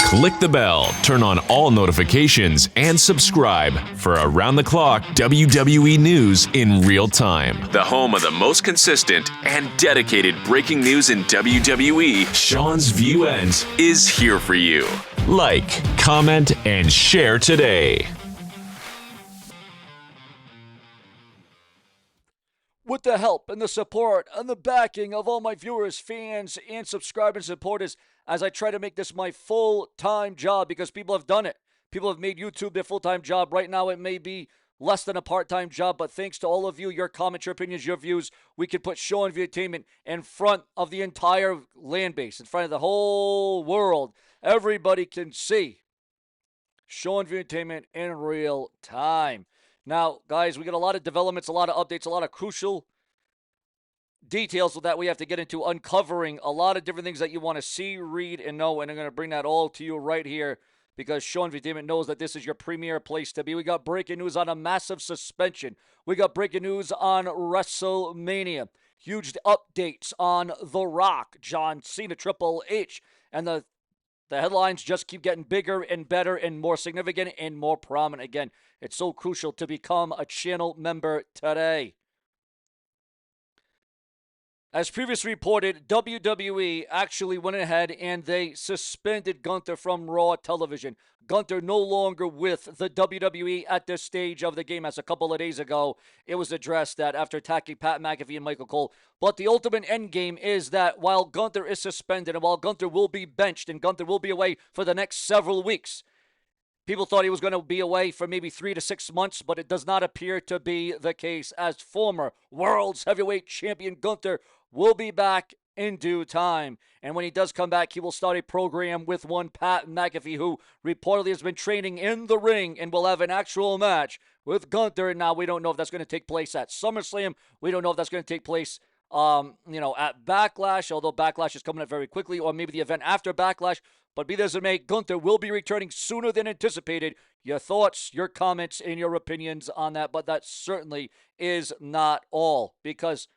Click the bell, turn on all notifications, and subscribe for around-the-clock WWE news in real time. The home of the most consistent and dedicated breaking news in WWE, Seanzviewent, is here for you. Like, comment, and share today. With the help and the support and the backing of all my viewers, fans, and subscribers and supporters, as I try to make this my full-time job, because people have done it. People have made YouTube their full-time job. Right now it may be less than a part-time job, but thanks to all of you, your comments, your opinions, your views, we can put Seanzviewent Entertainment in front of the entire land base, in front of the whole world. Everybody can see Seanzviewent Entertainment in real time. Now, guys, we got a lot of developments, a lot of updates, a lot of crucial details that we have to get into, uncovering a lot of different things that you want to see, read, and know, and I'm going to bring that all to you right here because Seanzviewent Entertainment knows that this is your premier place to be. We got breaking news on a massive suspension. We got breaking news on WrestleMania. Huge updates on The Rock, John Cena, Triple H, and the headlines just keep getting bigger and better and more significant and more prominent. Again, it's so crucial to become a channel member today. As previously reported, WWE actually went ahead and they suspended Gunther from Raw television. Gunther no longer with the WWE at this stage of the game, as a couple of days ago it was addressed that after attacking Pat McAfee and Michael Cole. But the ultimate end game is that while Gunther is suspended and while Gunther will be benched and Gunther will be away for the next several weeks, people thought he was going to be away for maybe 3 to 6 months, but it does not appear to be the case, as former World's Heavyweight Champion Gunther will be back in due time. And when he does come back, he will start a program with one Pat McAfee, who reportedly has been training in the ring and will have an actual match with Gunther. Now, we don't know if that's going to take place at SummerSlam. We don't know if that's going to take place at Backlash, although Backlash is coming up very quickly, or maybe the event after Backlash. But be this as it may, Gunther will be returning sooner than anticipated. Your thoughts, your comments, and your opinions on that. But that certainly is not all, because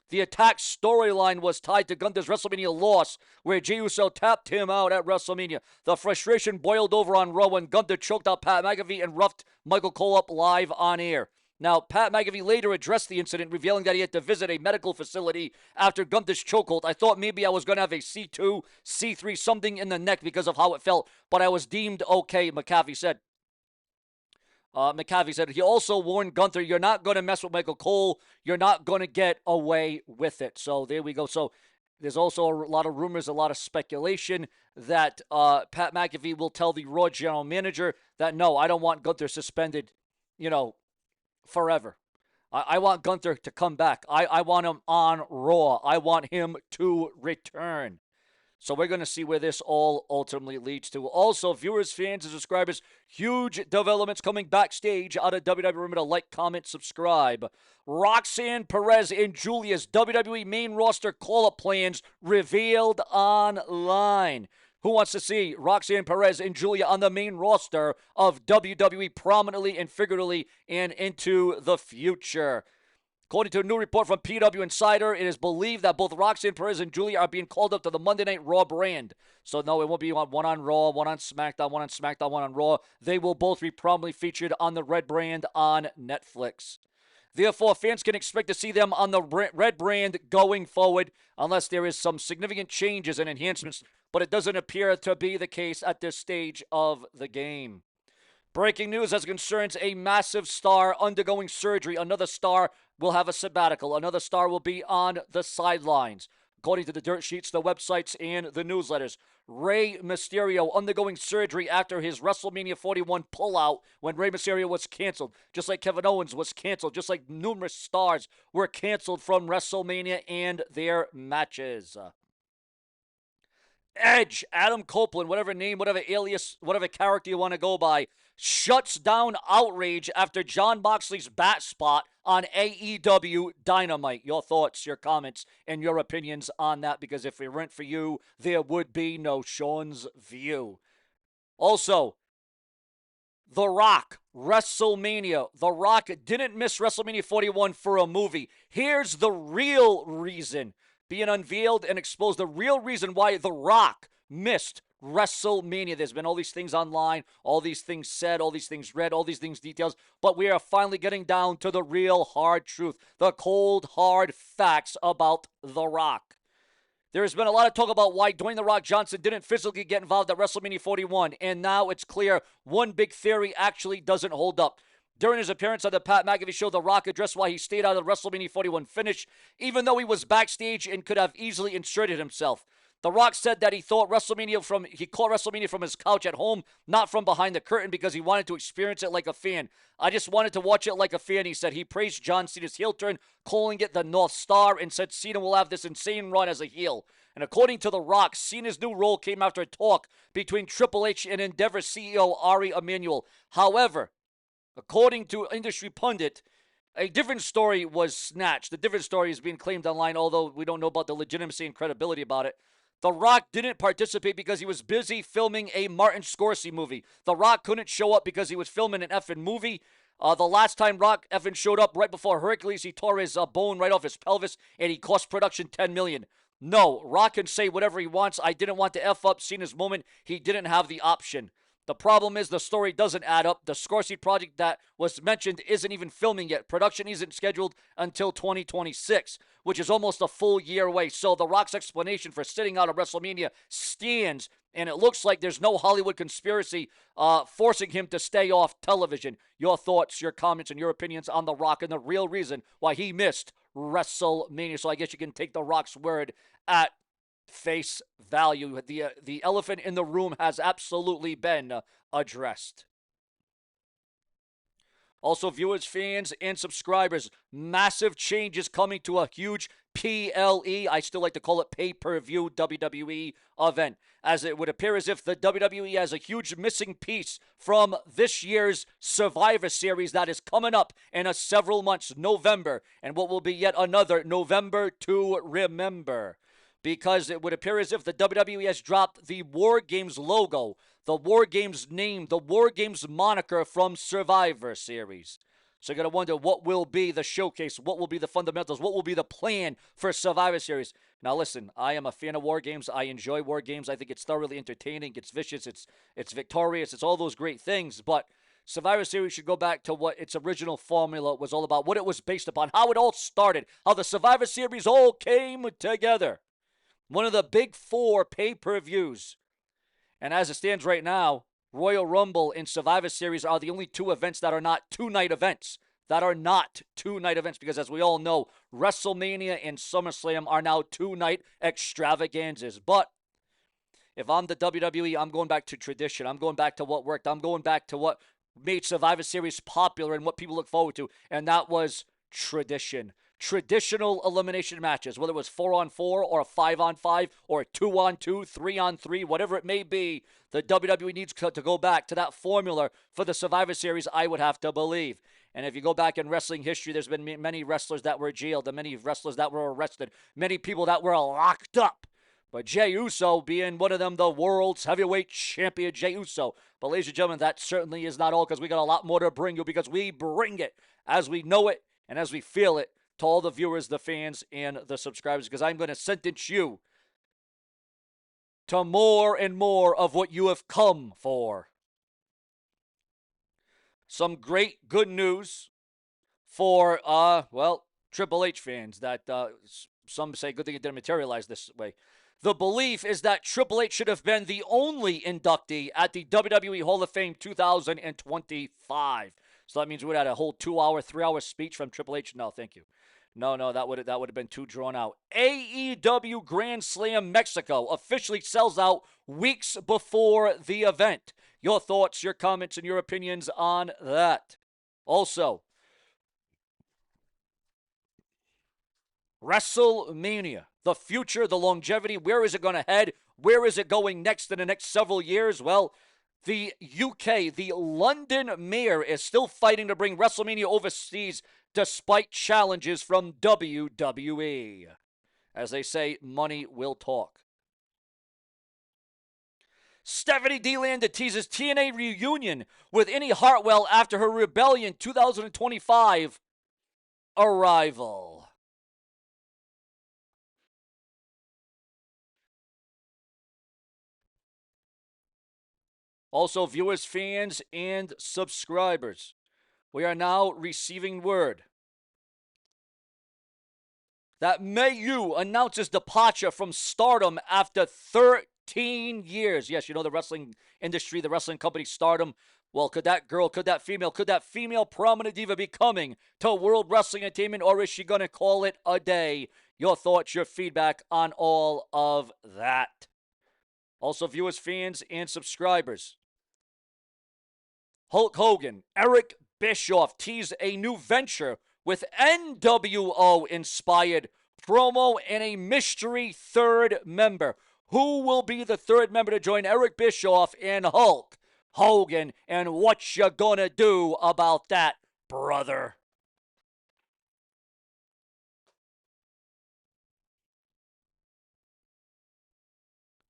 the Attack storyline was tied to Gunther's WrestleMania loss, where Jey Uso tapped him out at WrestleMania. The frustration boiled over on Raw when Gunther choked out Pat McAfee and roughed Michael Cole up live on air. Now, Pat McAfee later addressed the incident, revealing that he had to visit a medical facility after Gunther's chokehold. I thought maybe I was going to have a C2, C3, something in the neck because of how it felt, but I was deemed okay, McAfee said. He also warned Gunther, you're not going to mess with Michael Cole. You're not going to get away with it. So there we go. So there's also a lot of rumors, a lot of speculation that Pat McAfee will tell the Raw general manager that, no, I don't want Gunther suspended, forever. I want Gunther to come back. I want him on Raw. I want him to return. So we're going to see where this all ultimately leads to. Also, viewers, fans, and subscribers, huge developments coming backstage out of WWE. Remember to like, comment, subscribe. Roxanne Perez and Julia's WWE main roster call-up plans revealed online. Who wants to see Roxanne Perez and Julia on the main roster of WWE prominently and figuratively and into the future? According to a new report from PW Insider, it is believed that both Roxanne Perez and Julia are being called up to the Monday Night Raw brand. So, no, it won't be one on Raw, one on SmackDown, one on SmackDown, one on Raw. They will both be prominently featured on the Red brand on Netflix. Therefore, fans can expect to see them on the Red brand going forward, unless there is some significant changes and enhancements. But it doesn't appear to be the case at this stage of the game. Breaking news as concerns a massive star undergoing surgery. Another star will have a sabbatical. Another star will be on the sidelines. According to the dirt sheets, the websites, and the newsletters, Rey Mysterio undergoing surgery after his WrestleMania 41 pullout when Rey Mysterio was canceled. Just like Kevin Owens was canceled. Just like numerous stars were canceled from WrestleMania and their matches. Edge, Adam Copeland, whatever name, whatever alias, whatever character you want to go by, shuts down outrage after Jon Moxley's bat spot on AEW Dynamite. Your thoughts, your comments, and your opinions on that, because if it weren't for you, there would be no Sean's View. Also, The Rock, WrestleMania. The Rock didn't miss WrestleMania 41 for a movie. Here's the real reason being unveiled and exposed, the real reason why The Rock missed WrestleMania. There's been all these things online, all these things said, all these things read, all these things details, but we are finally getting down to the real hard truth, the cold, hard facts about The Rock. There's been a lot of talk about why Dwayne The Rock Johnson didn't physically get involved at WrestleMania 41, and now it's clear one big theory actually doesn't hold up. During his appearance on the Pat McAfee show, The Rock addressed why he stayed out of the WrestleMania 41 finish, even though he was backstage and could have easily inserted himself. The Rock said that he caught WrestleMania from his couch at home, not from behind the curtain, because he wanted to experience it like a fan. I just wanted to watch it like a fan, he said. He praised John Cena's heel turn, calling it the North Star, and said Cena will have this insane run as a heel. And according to The Rock, Cena's new role came after a talk between Triple H and Endeavor CEO Ari Emanuel. However, according to industry pundit, a different story was snatched. The different story is being claimed online, although we don't know about the legitimacy and credibility about it. The Rock didn't participate because he was busy filming a Martin Scorsese movie. The Rock couldn't show up because he was filming an effing movie. The last time Rock effing showed up right before Hercules, he tore his bone right off his pelvis, and he cost production $10 million. No, Rock can say whatever he wants. I didn't want to F up Cena's moment. He didn't have the option. The problem is the story doesn't add up. The Scorsese project that was mentioned isn't even filming yet. Production isn't scheduled until 2026, which is almost a full year away. So The Rock's explanation for sitting out of WrestleMania stands, and it looks like there's no Hollywood conspiracy forcing him to stay off television. Your thoughts, your comments, and your opinions on The Rock and the real reason why he missed WrestleMania. So I guess you can take The Rock's word at face value. The elephant in the room has absolutely been addressed. Also, viewers, fans, and subscribers, massive changes coming to a huge PLE, I still like to call it pay-per-view WWE event, as it would appear as if the WWE has a huge missing piece from this year's Survivor Series that is coming up in several months, November, and what will be yet another November to remember. Because it would appear as if the WWE has dropped the War Games logo, the War Games name, the War Games moniker from Survivor Series. So you're going to wonder what will be the showcase, what will be the fundamentals, what will be the plan for Survivor Series. Now listen, I am a fan of War Games. I enjoy War Games. I think it's thoroughly entertaining. It's vicious. It's victorious. It's all those great things. But Survivor Series should go back to what its original formula was all about, what it was based upon, how it all started, how the Survivor Series all came together. One of the big four pay-per-views. And as it stands right now, Royal Rumble and Survivor Series are the only two events that are not two-night events. Because as we all know, WrestleMania and SummerSlam are now two-night extravaganzas. But if I'm the WWE, I'm going back to tradition. I'm going back to what worked. I'm going back to what made Survivor Series popular and what people look forward to. And that was tradition. Traditional elimination matches, whether it was 4-on-4 or a 5-on-5 or a 2-on-2, 3-on-3, whatever it may be, the WWE needs to go back to that formula for the Survivor Series, I would have to believe. And if you go back in wrestling history, there's been many wrestlers that were jailed, and many wrestlers that were arrested, many people that were locked up. But Jey Uso being one of them, the world's heavyweight champion, Jey Uso. But ladies and gentlemen, that certainly is not all, because we got a lot more to bring you, because we bring it as we know it and as we feel it to all the viewers, the fans, and the subscribers, because I'm going to sentence you to more and more of what you have come for. Some great good news for, Triple H fans that some say good thing it didn't materialize this way. The belief is that Triple H should have been the only inductee at the WWE Hall of Fame 2025. So that means we would have had a whole 2-hour, 3-hour speech from Triple H. No, thank you. No, that would have been too drawn out. AEW Grand Slam Mexico officially sells out weeks before the event. Your thoughts, your comments, and your opinions on that. Also, WrestleMania, the future, the longevity, where is it going to head? Where is it going next in the next several years? Well, the UK, the London Mayor, is still fighting to bring WrestleMania overseas despite challenges from WWE. As they say, money will talk. Stephanie D. Lander teases TNA reunion with Indy Hartwell after her Rebellion 2025 arrival. Also, viewers, fans, and subscribers, we are now receiving word that Mayu announces departure from Stardom after 13 years. Yes, you know the wrestling industry, the wrestling company Stardom. Well, could that female prominent diva be coming to World Wrestling Entertainment, or is she going to call it a day? Your thoughts, your feedback on all of that. Also, viewers, fans, and subscribers. Hulk Hogan, Eric Bischoff teased a new venture with NWO-inspired promo and a mystery third member. Who will be the third member to join Eric Bischoff and Hulk Hogan? And what you gonna do about that, brother?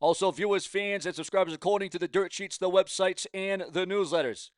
Also, viewers, fans, and subscribers, according to the dirt sheets, the websites, and the newsletters,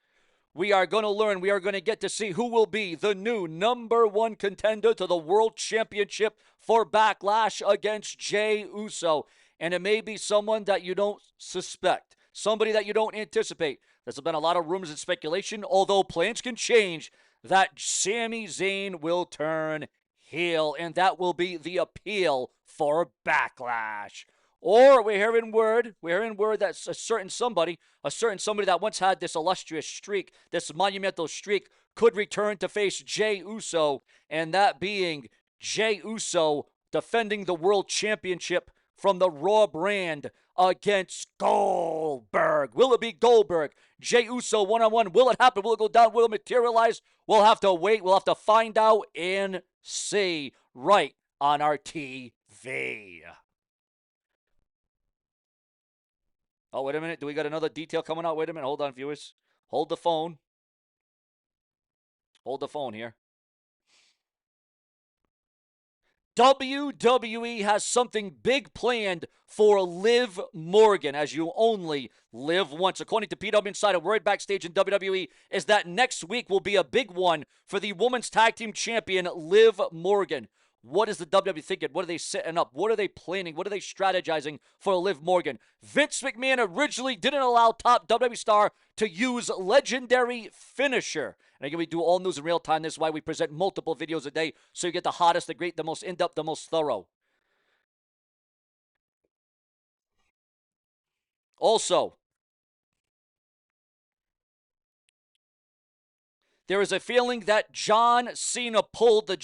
we are going to learn, we are going to get to see who will be the new #1 contender to the World Championship for Backlash against Jey Uso. And it may be someone that you don't suspect, somebody that you don't anticipate. There's been a lot of rumors and speculation, although plans can change, that Sami Zayn will turn heel, and that will be the appeal for Backlash. Or we're hearing word that a certain somebody that once had this illustrious streak, this monumental streak, could return to face Jey Uso, and that being Jey Uso defending the World Championship from the Raw brand against Goldberg. Will it be Goldberg? Jey Uso one-on-one. Will it happen? Will it go down? Will it materialize? We'll have to wait. We'll have to find out and see right on our TV. Oh, wait a minute. Do we got another detail coming out? Wait a minute. Hold on, viewers. Hold the phone. Hold the phone here. WWE has something big planned for Liv Morgan, as you only live once. According to PW Insider, word backstage in WWE is that next week will be a big one for the Women's Tag Team Champion, Liv Morgan. What is the WWE thinking? What are they setting up? What are they planning? What are they strategizing for Liv Morgan? Vince McMahon originally didn't allow top WWE star to use legendary finisher. And again, we do all news in real time. This is why we present multiple videos a day, so you get the hottest, the great, the most in-depth, the most thorough. Also, there is a feeling that John Cena pulled the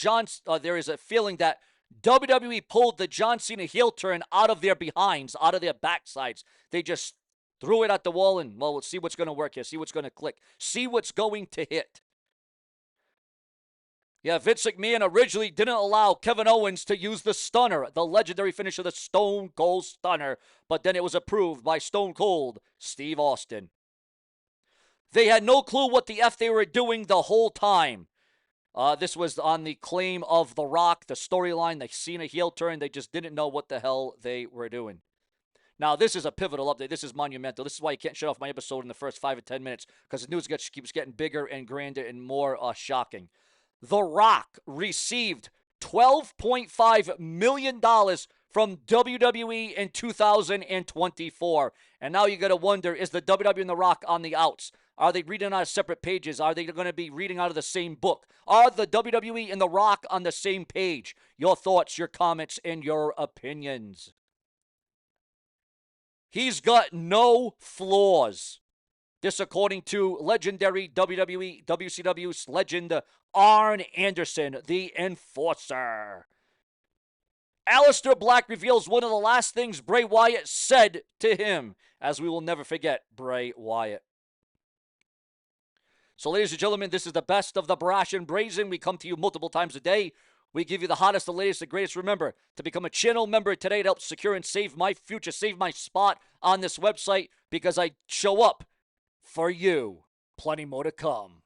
there is a feeling that WWE pulled the John Cena heel turn out of their behinds, out of their backsides. They just threw it at the wall and, well, let's see what's going to work here, see what's going to click, see what's going to hit. Yeah, Vince McMahon originally didn't allow Kevin Owens to use the stunner, the legendary finisher, the Stone Cold Stunner, but then it was approved by Stone Cold Steve Austin. They had no clue what the F they were doing the whole time. This was on the claim of The Rock, the storyline, the Cena heel turn. They just didn't know what the hell they were doing. Now, this is a pivotal update. This is monumental. This is why you can't shut off my episode in the first 5 or 10 minutes, because the news keeps getting bigger and grander and more shocking. The Rock received $12.5 million from WWE in 2024. And now you got to wonder, is the WWE and The Rock on the outs? Are they reading out of separate pages? Are they going to be reading out of the same book? Are the WWE and The Rock on the same page? Your thoughts, your comments, and your opinions. He's got no flaws. This according to legendary WWE, WCW legend Arn Anderson, the Enforcer. Aleister Black reveals one of the last things Bray Wyatt said to him, as we will never forget Bray Wyatt. So, ladies and gentlemen, this is the best of the brash and brazen. We come to you multiple times a day. We give you the hottest, the latest, the greatest. Remember, to become a channel member today to help secure and save my future, save my spot on this website, because I show up for you. Plenty more to come.